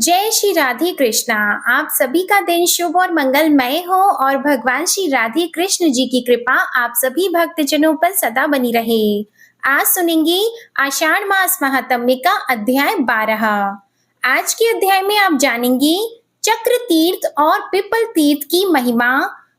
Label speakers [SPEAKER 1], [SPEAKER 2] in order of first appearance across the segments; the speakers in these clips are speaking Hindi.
[SPEAKER 1] जय श्री राधे कृष्णा। आप सभी का दिन शुभ और मंगलमय हो और भगवान श्री राधे कृष्ण जी की कृपा आप सभी भक्तजनों पर सदा बनी रहे। आज सुनेंगे आषाढ़ मास महात्म्य का अध्याय 12। आज के अध्याय में आप जानेंगे चक्र तीर्थ और पिपल तीर्थ की महिमा,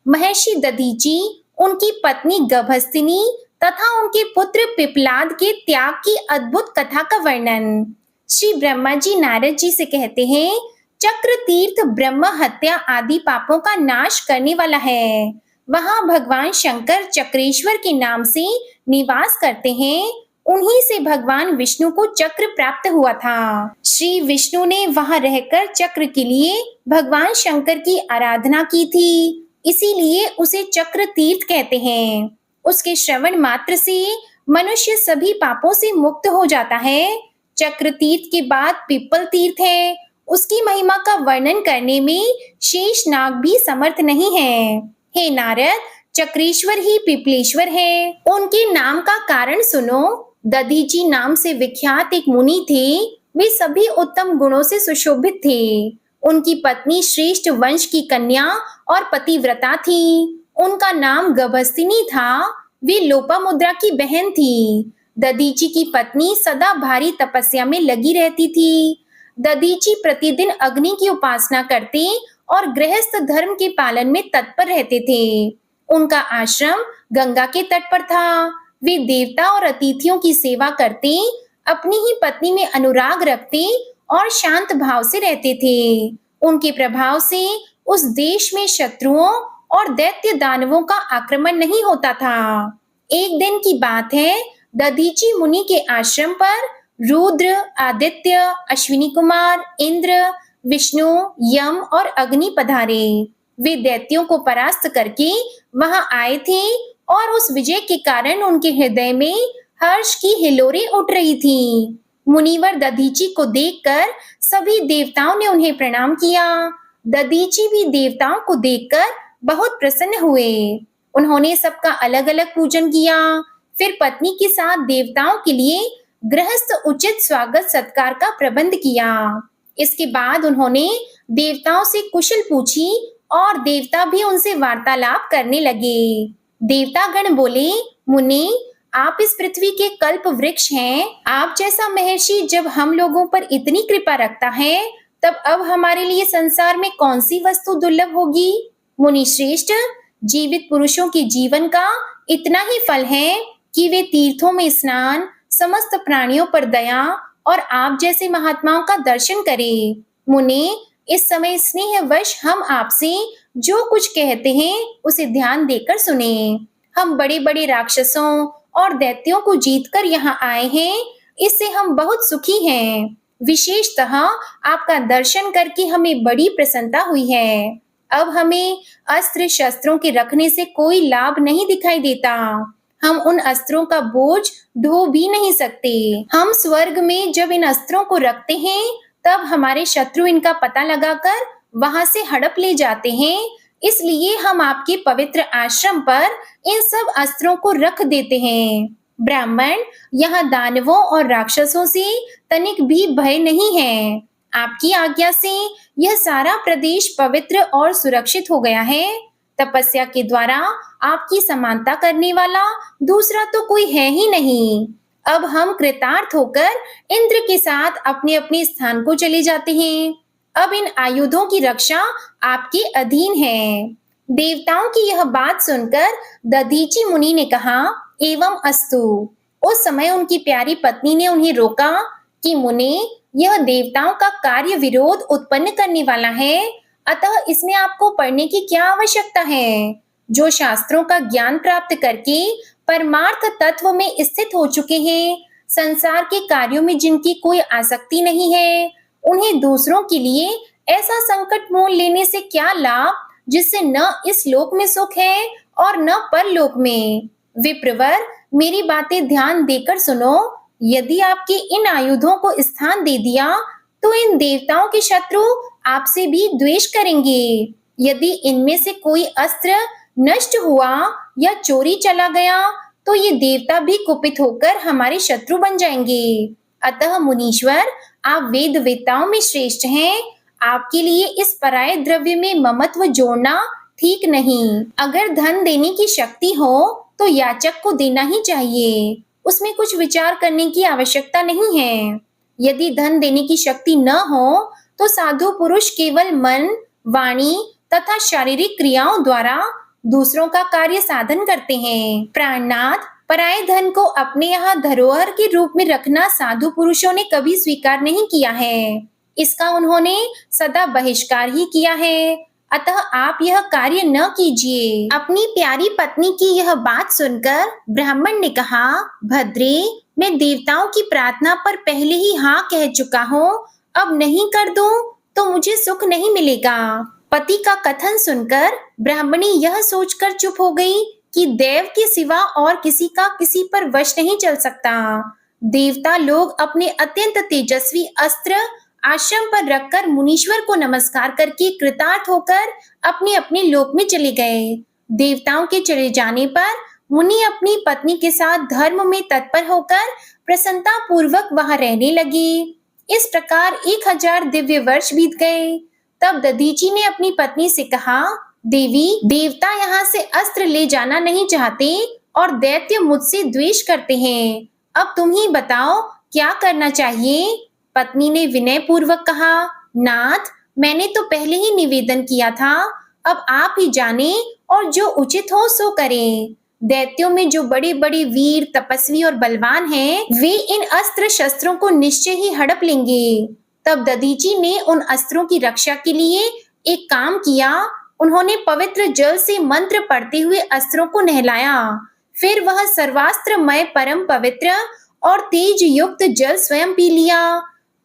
[SPEAKER 1] महर्षि दधीची, उनकी पत्नी गभस्तिनी तथा उनके पुत्र पिपलाद के त्याग की अद्भुत कथा का वर्णन। श्री ब्रह्मा जी नारद जी से कहते हैं, चक्र तीर्थ ब्रह्म हत्या आदि पापों का नाश करने वाला है। वहां भगवान शंकर चक्रेश्वर के नाम से निवास करते हैं। उन्हीं से भगवान विष्णु को चक्र प्राप्त हुआ था। श्री विष्णु ने वहां रहकर चक्र के लिए भगवान शंकर की आराधना की थी, इसीलिए उसे चक्र तीर्थ कहते हैं। उसके श्रवण मात्र से मनुष्य सभी पापों से मुक्त हो जाता है। चक्र तीर्थ के बाद पिपल तीर्थ है। उसकी महिमा का वर्णन करने में शेष नाग भी समर्थ नहीं है। हे नारद, चक्रेश्वर ही पिपलेश्वर है। उनके नाम का कारण सुनो। दधीची नाम से विख्यात एक मुनि थे। वे सभी उत्तम गुणों से सुशोभित थे। उनकी पत्नी श्रेष्ठ वंश की कन्या और पतिव्रता थी। उनका नाम गभस्तिनी था। वे लोपामुद्रा की बहन थी। दधीची की पत्नी सदा भारी तपस्या में लगी रहती थी। दधीची प्रतिदिन अग्नि की उपासना करते और गृहस्थ धर्म के पालन में तत्पर रहते थे। उनका आश्रम गंगा के तट पर था। वे देवता और अतिथियों की सेवा करते, अपनी ही पत्नी में अनुराग रखते और शांत भाव से रहते थे। उनके प्रभाव से उस देश में शत्रुओं और दैत्य दानवों का आक्रमण नहीं होता था। एक दिन की बात है, दधीची मुनि के आश्रम पर रुद्र, आदित्य, अश्विनी कुमार, इंद्र, विष्णु, यम और अग्नि पधारे। वे दैत्यों को परास्त करके वहां आए थे और उस विजय के कारण उनके हृदय में हर्ष की हिलोरें उठ रही थी। मुनिवर दधीची को देखकर सभी देवताओं ने उन्हें प्रणाम किया। दधीची भी देवताओं को देखकर बहुत प्रसन्न हुए। उन्होंने सबका अलग अलग पूजन किया। फिर पत्नी के साथ देवताओं के लिए गृहस्थ उचित स्वागत सत्कार का प्रबंध किया। इसके बाद उन्होंने देवताओं से कुशल पूछी और देवता भी उनसे वार्तालाप करने लगे। देवतागण बोले, मुनि, आप इस पृथ्वी के कल्प वृक्ष हैं। आप जैसा महर्षि जब हम लोगों पर इतनी कृपा रखता है, तब अब हमारे लिए संसार में कौन सी वस्तु दुर्लभ होगी। मुनि श्रेष्ठ, जीवित पुरुषों के जीवन का इतना ही फल है कि वे तीर्थों में स्नान, समस्त प्राणियों पर दया और आप जैसे महात्माओं का दर्शन करें। मुनि, इस समय स्नेहवश हम आपसे जो कुछ कहते हैं उसे ध्यान देकर सुने। हम बड़े बड़े राक्षसों और दैत्यों को जीतकर यहाँ आए हैं। इससे हम बहुत सुखी हैं। विशेषतः आपका दर्शन करके हमें बड़ी प्रसन्नता हुई है। अब हमें अस्त्र शस्त्रों के रखने से कोई लाभ नहीं दिखाई देता। हम उन अस्त्रों का बोझ ढो भी नहीं सकते। हम स्वर्ग में जब इन अस्त्रों को रखते हैं, तब हमारे शत्रु इनका पता लगाकर वहां से हड़प ले जाते हैं। इसलिए हम आपके पवित्र आश्रम पर इन सब अस्त्रों को रख देते हैं। ब्राह्मण, यहाँ दानवों और राक्षसों से तनिक भी भय नहीं है। आपकी आज्ञा से यह सारा प्रदेश पवित्र और सुरक्षित हो गया है। तपस्या के द्वारा आपकी समानता करने वाला दूसरा तो कोई है ही नहीं। अब हम कृतार्थ होकर इंद्र के साथ अपने अपने स्थान को चले जाते हैं। अब इन आयुधों की रक्षा आपके अधीन है। देवताओं की यह बात सुनकर दधीची मुनि ने कहा, एवं अस्तु। उस समय उनकी प्यारी पत्नी ने उन्हें रोका कि मुनि, यह देवताओं का कार्य विरोध उत्पन्न करने वाला है, अतः इसमें आपको पढ़ने की क्या आवश्यकता है। जो शास्त्रों का ज्ञान प्राप्त करके परमार्थ तत्व में स्थित हो चुके हैं, संसार के कार्यों में जिनकी कोई आसक्ति नहीं है, उन्हें दूसरों के लिए ऐसा संकट मोल लेने से क्या लाभ जिससे न इस लोक में सुख है और न परलोक में। विप्रवर, मेरी बातें ध्यान देकर सुनो। यदि आपके इन आयुधों को स्थान दे दिया तो इन देवताओं के शत्रु आपसे भी द्वेष करेंगे। यदि इनमें से कोई अस्त्र नष्ट हुआ या चोरी चला गया तो ये देवता भी कुपित होकर हमारे शत्रु बन जाएंगे। अतः मुनीश्वर, आप वेदवेत्ताओं में श्रेष्ठ हैं। आपके लिए इस पराये द्रव्य में ममत्व जोड़ना ठीक नहीं। अगर धन देने की शक्ति हो तो याचक को देना ही चाहिए। उसमें कुछ विचार करने की आवश्यकता नहीं है। यदि धन देने की शक्ति न हो तो साधु पुरुष केवल मन, वाणी तथा शारीरिक क्रियाओं द्वारा दूसरों का कार्य साधन करते हैं। प्राणनाथ, पराये धन को अपने यहाँ धरोहर के रूप में रखना साधु पुरुषों ने कभी स्वीकार नहीं किया है। इसका उन्होंने सदा बहिष्कार ही किया है। अतः आप यह कार्य न कीजिए। अपनी प्यारी पत्नी की यह बात सुनकर ब्राह्मण ने कहा, भद्रे, मैं देवताओं की प्रार्थना पर पहले ही हाँ कह चुका हूँ। अब नहीं कर दूं तो मुझे सुख नहीं मिलेगा। पति का कथन सुनकर ब्राह्मणी यह सोचकर चुप हो गई कि देव के सिवा और किसी का किसी पर वश नहीं चल सकता। देवता लोग अपने अत्यंत तेजस्वी अस्त्र आश्रम पर रखकर मुनीश्वर को नमस्कार करके कृतार्थ होकर अपने अपने लोक में चले गए। देवताओं के चले जाने पर मुनि अपनी पत्नी के साथ धर्म में तत्पर होकर प्रसन्नता पूर्वक वहां रहने लगे। इस प्रकार 1000 दिव्य वर्ष बीत गए। तब दधीची ने अपनी पत्नी से कहा, देवी, देवता यहाँ से अस्त्र ले जाना नहीं चाहते और दैत्य मुझसे द्वेष करते हैं। अब तुम ही बताओ क्या करना चाहिए। पत्नी ने विनय पूर्वक कहा, नाथ, मैंने तो पहले ही निवेदन किया था। अब आप ही जाने और जो उचित हो सो करें। दैत्यों में जो बड़े बड़े वीर, तपस्वी और बलवान हैं, वे इन अस्त्र शस्त्रों को निश्चय ही हड़प लेंगे। तब दधीची ने उन अस्त्रों की रक्षा के लिए एक काम किया। उन्होंने पवित्र जल से मंत्र पढ़ते हुए अस्त्रों को नहलाया। फिर वह सर्वास्त्रमय परम पवित्र और तेज युक्त जल स्वयं पी लिया।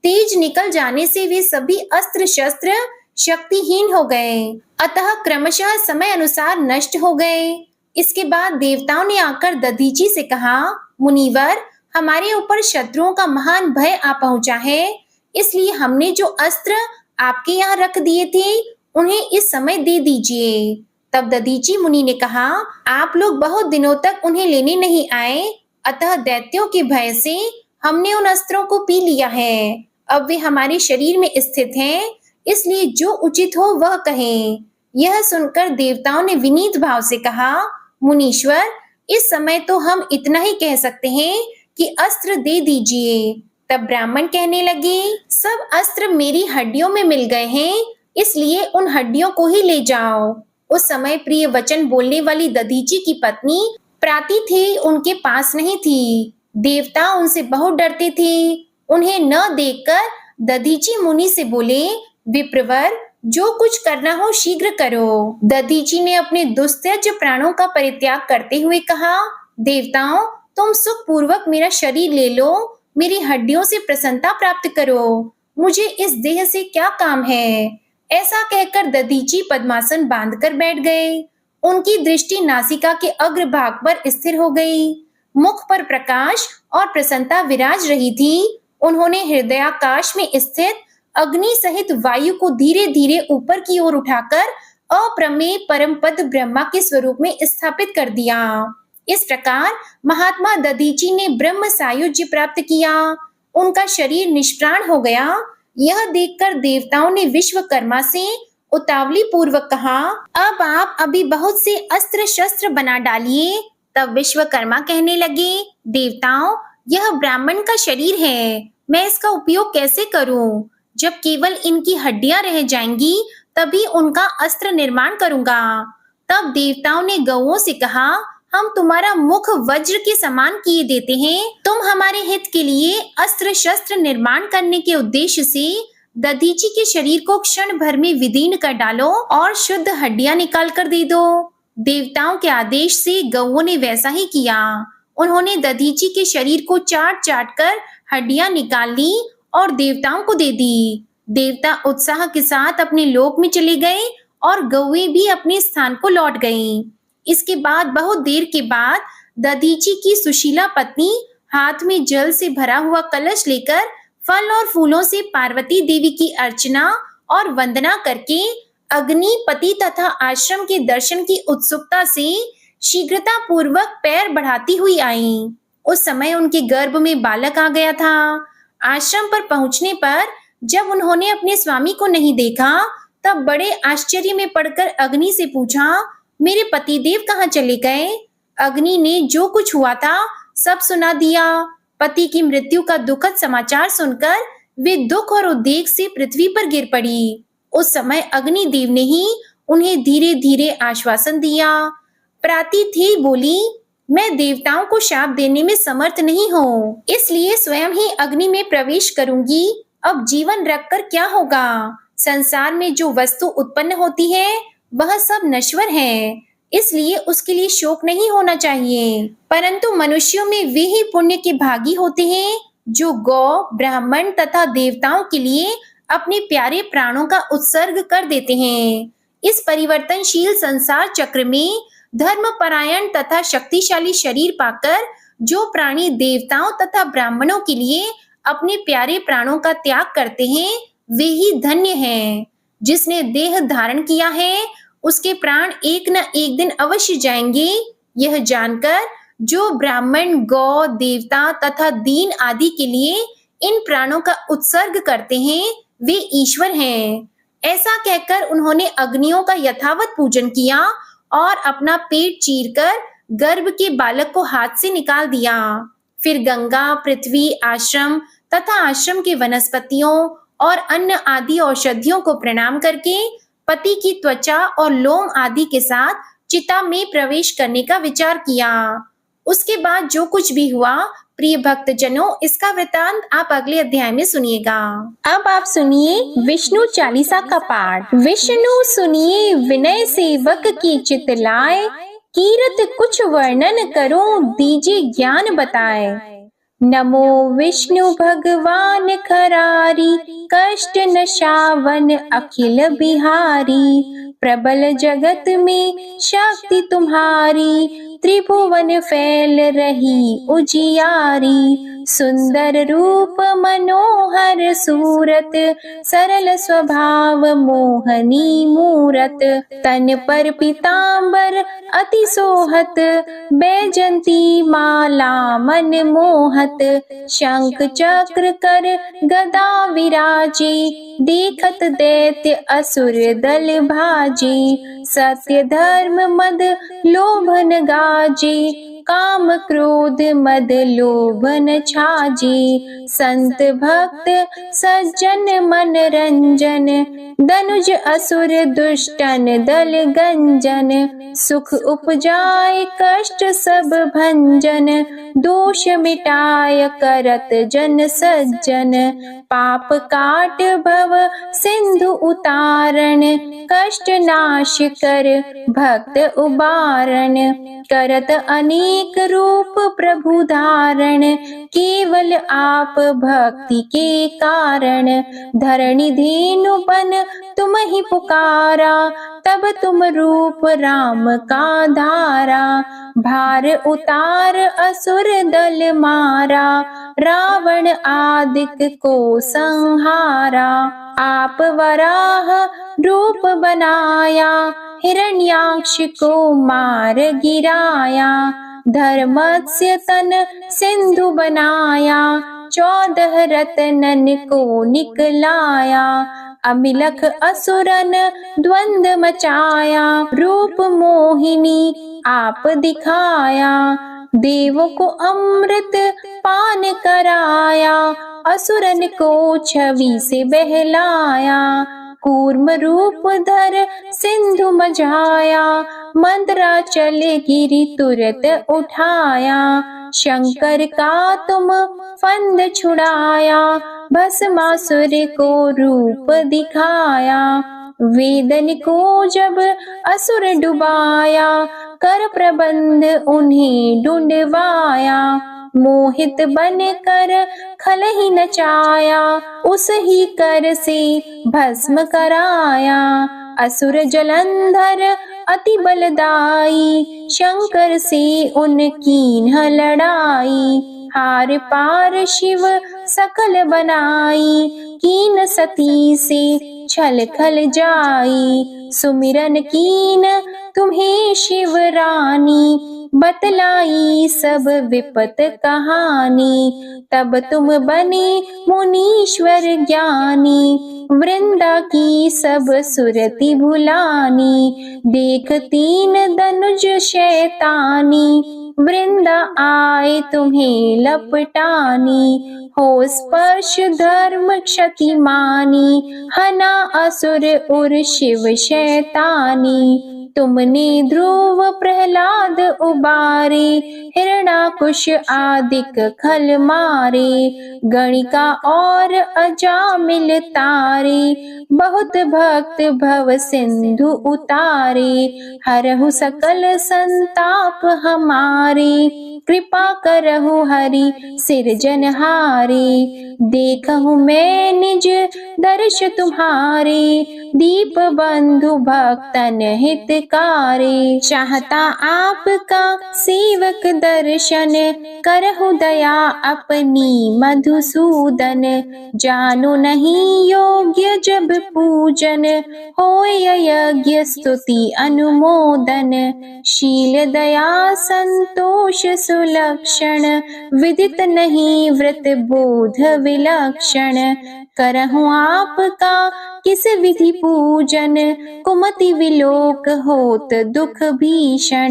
[SPEAKER 1] तेज निकल जाने से वे सभी अस्त्र शस्त्र शक्तिहीन हो गए, अतः क्रमशः समय अनुसार नष्ट हो गए। इसके बाद देवताओं ने आकर दधीची से कहा, मुनिवर, हमारे ऊपर शत्रुओं का महान भय आ पहुंचा है, इसलिए हमने जो अस्त्र आपके यहाँ रख दिए थे उन्हें इस समय दे दीजिए। तब दधीची मुनि ने कहा, आप लोग बहुत दिनों तक उन्हें लेने नहीं आए, अतः दैत्यों के भय से हमने उन अस्त्रों को पी लिया है। अब वे हमारे शरीर में स्थित हैं, इसलिए जो उचित हो वह कहें। यह सुनकर देवताओं ने विनीत भाव से कहा, मुनीश्वर, इस समय तो हम इतना ही कह सकते हैं कि अस्त्र दे दीजिए। तब ब्राह्मण कहने लगे, सब अस्त्र मेरी हड्डियों में मिल गए हैं, इसलिए उन हड्डियों को ही ले जाओ। उस समय प्रिय वचन बोलने वाली दधीची की पत्नी प्राति थे उनके पास नहीं थी। देवता उनसे बहुत डरते थे। उन्हें न देखकर दधीची मुनि से बोले, विप्रवर, जो कुछ करना हो शीघ्र करो। दधीची ने अपने दुस्त्यज प्राणों का परित्याग करते हुए कहा, देवताओं, तुम सुख पूर्वक मेरा शरीर ले लो, मेरी हड्डियों से प्रसन्नता प्राप्त करो। मुझे इस देह से क्या काम है। ऐसा कहकर दधीची पद्मासन बांधकर बैठ गए। उनकी दृष्टि नासिका के अग्रभाग पर स्थिर हो गई। मुख पर प्रकाश और प्रसन्नता विराज रही थी। उन्होंने हृदयाकाश में स्थित अग्नि सहित वायु को धीरे धीरे ऊपर की ओर उठाकर अप्रमेय परम पद ब्रह्मा के स्वरूप में स्थापित कर दिया। इस प्रकार महात्मा दधीची ने ब्रह्म सायुज्य प्राप्त किया। उनका शरीर निष्प्राण हो गया। यह देखकर देवताओं ने विश्वकर्मा से उतावली पूर्वक कहा, अब आप अभी बहुत से अस्त्र शस्त्र बना डालिए। तब विश्वकर्मा कहने लगे, देवताओं, यह ब्राह्मण का शरीर है, मैं इसका उपयोग कैसे करूं? जब केवल इनकी हड्डियां रह जाएंगी तभी उनका अस्त्र निर्माण करूंगा। तब देवताओं ने गौओं से कहा, हम तुम्हारा मुख वज्र के समान किए देते हैं। तुम हमारे हित के लिए अस्त्र शस्त्र निर्माण करने के उद्देश्य से दधीची के शरीर को क्षण भर में विदीर्ण कर डालो और शुद्ध हड्डियां निकाल कर दे दो। देवताओं के आदेश से गौओं ने वैसा ही किया। उन्होंने दधीची के शरीर को चाट चाट कर हड्डियां निकाल ली और देवताओं को दे दी। देवता उत्साह के साथ अपने लोक में चले गए और गौएं भी अपने स्थान को लौट गईं। इसके बाद बहुत देर के बाद दधीची की सुशीला पत्नी हाथ में जल से भरा हुआ कलश लेकर फल और फूलों से पार्वती देवी की अर्चना और वंदना करके अग्निपति तथा आश्रम के दर्शन की उत्सुकता से शीघ्रता पूर्वक पैर बढ़ाती हुई आई। उस समय उनके गर्भ में बालक आ गया था। आश्रम पर पहुंचने पर जब उन्होंने अपने स्वामी को नहीं देखा, तब बड़े आश्चर्य में पड़कर अग्नि से पूछा, मेरे पतिदेव कहाँ चले गए? अग्नि ने जो कुछ हुआ था सब सुना दिया। पति की मृत्यु का दुखद समाचार सुनकर वे दुख और उद्वेग से पृथ्वी पर गिर पड़ी। उस समय अग्निदेव ने ही उन्हें धीरे धीरे आश्वासन दिया। प्रातिथि बोली, मैं देवताओं को शाप देने में समर्थ नहीं हूँ, इसलिए स्वयं ही अग्नि में प्रवेश करूंगी। अब जीवन रखकर क्या होगा? संसार में जो वस्तु उत्पन्न होती है वह सब नश्वर है, इसलिए उसके लिए शोक नहीं होना चाहिए। परंतु मनुष्यों में वे ही पुण्य के भागी होते हैं जो गौ, ब्राह्मण तथा देवताओं के लिए अपने प्यारे प्राणों का उत्सर्ग कर देते हैं। इस परिवर्तनशील संसार चक्र में धर्मपरायण तथा शक्तिशाली शरीर पाकर जो प्राणी देवताओं तथा ब्राह्मणों के लिए अपने प्यारे प्राणों का त्याग करते हैं, वे ही धन्य हैं। जिसने देह धारण किया है उसके प्राण एक न एक दिन अवश्य जाएंगे। यह जानकर जो ब्राह्मण, गौ, देवता तथा दीन आदि के लिए इन प्राणों का उत्सर्ग करते हैं, वे ईश्वर हैं। ऐसा कहकर उन्होंने अग्नियों का यथावत पूजन किया और अपना पेट चीरकर गर्भ के बालक को हाथ से निकाल दिया। फिर गंगा, पृथ्वी, आश्रम तथा आश्रम के वनस्पतियों और अन्य आदि औषधियों को प्रणाम करके पति की त्वचा और लोम आदि के साथ चिता में प्रवेश करने का विचार किया। उसके बाद जो कुछ भी हुआ, प्रिय भक्तजनों, इसका वृतांत आप अगले अध्याय में सुनिएगा। अब आप सुनिए विष्णु चालीसा का पाठ। विष्णु सुनिए विनय सेवक की चित लाए, कीरत कुछ वर्णन करो दीजिए ज्ञान बताए। नमो विष्णु भगवान खरारी, कष्ट नशावन अखिल बिहारी। प्रबल जगत में शक्ति तुम्हारी, त्रिभुवन फैल रही उजियारी। सुंदर रूप मनोहर सूरत, सरल स्वभाव मोहनी मूरत। तन पर पीतांबर अति सोहत, बैजंती माला मन मोहत। शंख चक्र कर गदा विराजे, देखत दैत्य असुर दल भाजे। सत्य धर्म मद लोभन गाजे, काम क्रोध मद लोभन छाजे। संत भक्त सज्जन मन रंजन, दनुज असुर दुष्टन दल गंजन। सुख उपजाए कष्ट सब भंजन, दोष मिटाय करत जन सज्जन। पाप काट भव सिंधु उतारण, कष्ट नाश कर भक्त उबारण। करत अनेक रूप प्रभु धारण, केवल आप भक्ति के कारण। धरणी धेनु बन तुम ही पुकारा, तब तुम रूप राम का धारा। भार उतार असुर दल मारा, रावण आदिक को संहारा। आप वराह रूप बनाया, हिरण्याक्ष को मार गिराया। धर्मस्य तन सिंधु बनाया, 14 रत्नन को निकलाया। अमिलख असुरन द्वंद मचाया, रूप मोहिनी आप दिखाया। देवों को अमृत पान कराया, असुरन को छवि से बहलाया। कूर्म रूप धर सिंधु मझाया, मंदराचल गिरि तुरत उठाया। शंकर का तुम फंद छुड़ाया, भस्मासुर को रूप दिखाया। वेदन को जब असुर डुबाया, कर प्रबंध उन्हें ढूंढवाया। मोहित बन कर खल ही नचाया, उस ही कर से भस्म कराया। असुर जलंधर अति बलदाई, शंकर से उनकी न लड़ाई। हार पार शिव सकल बनाई, कीन सती से छल खल जाई। सुमिरन कीन तुम्हें शिव रानी, बतलाई सब विपत कहानी। तब तुम बने मुनीश्वर ज्ञानी, वृंदा की सब सुरति भुलानी। देख तीन धनुज शैतानी, वृंदा आए तुम्हें लपटानी। हो स्पर्श धर्म क्षति मानी, हना असुर उर शिव शैतानी। तुमने ध्रुव प्रहलाद उबारे, हिरणाकुश आदिक खल मारे। गणिका और अजामिल तारे, बहुत भक्त भव सिंधु उतारे। हरहु सकल संताप हमारे, कृपा करहु हरि सिरजनहारे। देखहु मैं निज दर्श तुम्हारे, दीप बंधु भक्तन हितकारे। चाहता आपका सेवक दर्शन, करहु दया अपनी मधुसूदन। जानो नहीं योग्य जब पूजन, होय यज्ञ स्तुति अनुमोदन। शील दया संतोष सुलक्षण, विदित नहीं व्रत बोध विलक्षण। करहु आपका किस विधि पूजन, कुमति विलोक होत दुख भीषण।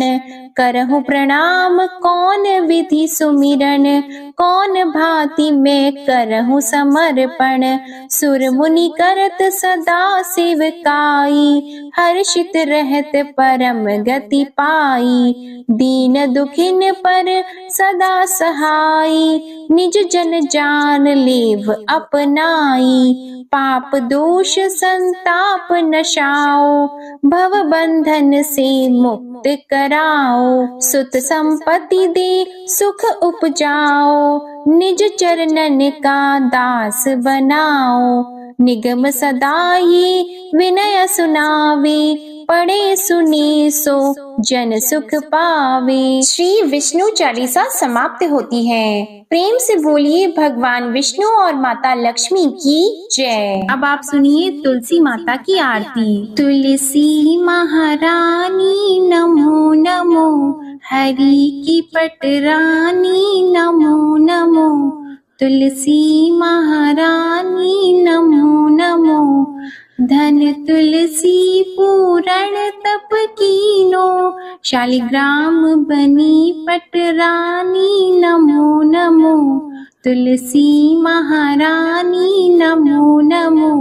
[SPEAKER 1] करहु प्रणाम कौन विधि सुमिरन, कौन भांति मैं करहु समर्पण। सुर मुनि करत सदा सेवकाई, हर्षित रहत परम गति पाई। दीन दुखिन पर सदा सहाई, निज जन जान लेव अपनाई। पाप दोष संताप नशाओ, भव बंधन से मुक्त कराओ। सुत संपत्ति दे सुख उपजाओ, निज चरणन का दास बनाओ। निगम सदा ये विनय सुनावे, पढ़े सुने सो जन सुख पावे। श्री विष्णु चालीसा समाप्त होती है। प्रेम से बोलिए भगवान विष्णु और माता लक्ष्मी की जय। अब आप सुनिए तुलसी माता की आरती। तुलसी महारानी नमो नमो, हरि की पटरानी नमो नमो। तुलसी महारानी नमो नमो, धन तुलसी पूरण तप कीनो। शालिग्राम बनी पटरानी नमो नमो। तुलसी महारानी नमो नमो,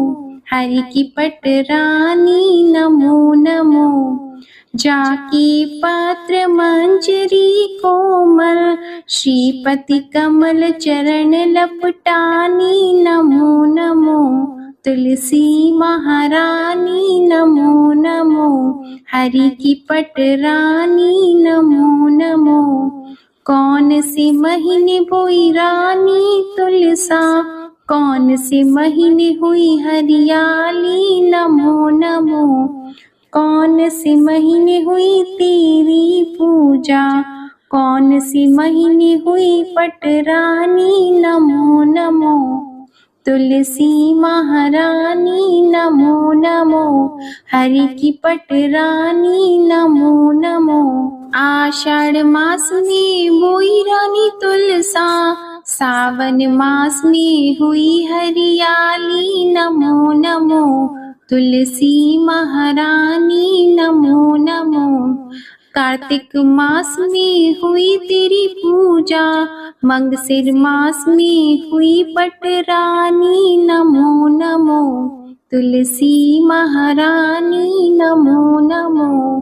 [SPEAKER 1] हरि की पटरानी नमो नमो। जाकी पात्र मंजरी कोमल, श्रीपति कमल चरण लपटानी नमो नमो। तुलसी महारानी नमो नमो, हरि की पटरानी नमो नमो। कौन से महीने बोई रानी तुलसा, कौन से महीने हुई हरियाली नमो नमो। कौन से महीने हुई तेरी पूजा, कौन से महीने हुई पटरानी नमो नमो। तुलसी महारानी नमो नमो, हरि की पटरानी नमो नमो। आषाढ़ मास में बोई रानी तुलसा, सावन मास में हुई हरियाली नमो नमो। तुलसी महारानी नमो नमो। कार्तिक मास में हुई तेरी पूजा, मंगसिर मास में हुई पटरानी नमो नमो। तुलसी महारानी नमो नमो।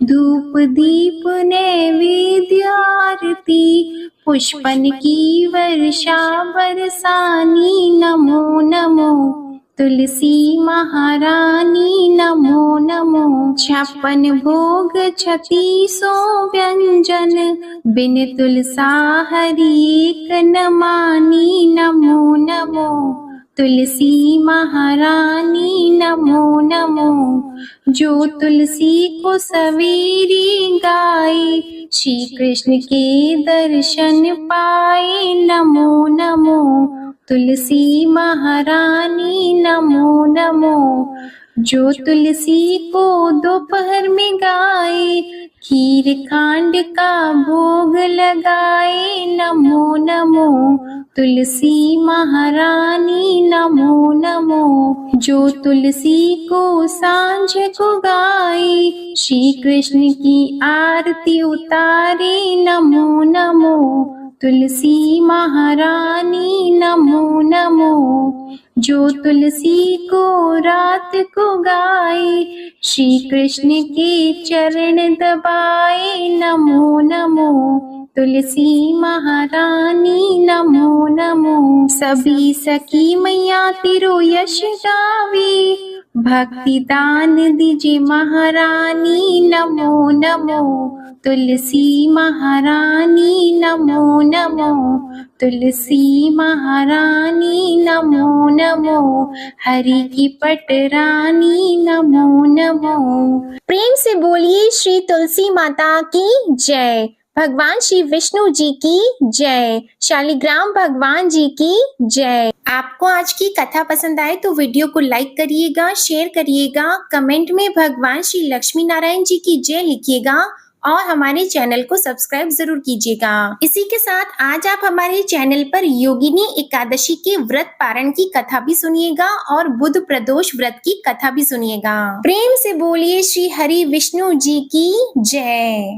[SPEAKER 1] धूप दीप नैवेद्य आरती, पुष्पन की वर्षा बरसानी नमो नमो। तुलसी महारानी नमो नमो। 56 भोग 3600 व्यंजन, बिन तुलसा हरि एक न मानी नमो नमो। तुलसी महारानी नमो नमो। जो तुलसी को सवेरे गाए, श्री कृष्ण के दर्शन पाए नमो नमो। तुलसी महारानी नमो नमो। जो तुलसी को दोपहर में गाए, खीर खांड का भोग लगाए। नमो नमो तुलसी महारानी, नमो नमो। जो तुलसी को सांझ को गाए, श्री कृष्ण की आरती उतारे। नमो नमो तुलसी महारानी, नमो नमो। जो तुलसी को रात को गाए, श्री कृष्ण के चरण दबाए। नमो नमो तुलसी महारानी, नमो नमो। सभी सखी मैया तेरो यश गावे, भक्ति दान दीजिए महारानी। नमो नमो तुलसी महारानी, नमो नमो। तुलसी महारानी, नमो नमो। हरि की पटरानी, नमो नमो। प्रेम से बोलिए श्री तुलसी माता की जय। भगवान श्री विष्णु जी की जय। शालिग्राम भगवान जी की जय। आपको आज की कथा पसंद आए तो वीडियो को लाइक करिएगा, शेयर करिएगा, कमेंट में भगवान श्री लक्ष्मी नारायण जी की जय लिखिएगा और हमारे चैनल को सब्सक्राइब जरूर कीजिएगा। इसी के साथ आज आप हमारे चैनल पर योगिनी एकादशी के व्रत पारण की कथा भी सुनिएगा और बुध प्रदोष व्रत की कथा भी सुनिएगा। प्रेम से बोलिए श्री हरि विष्णु जी की जय।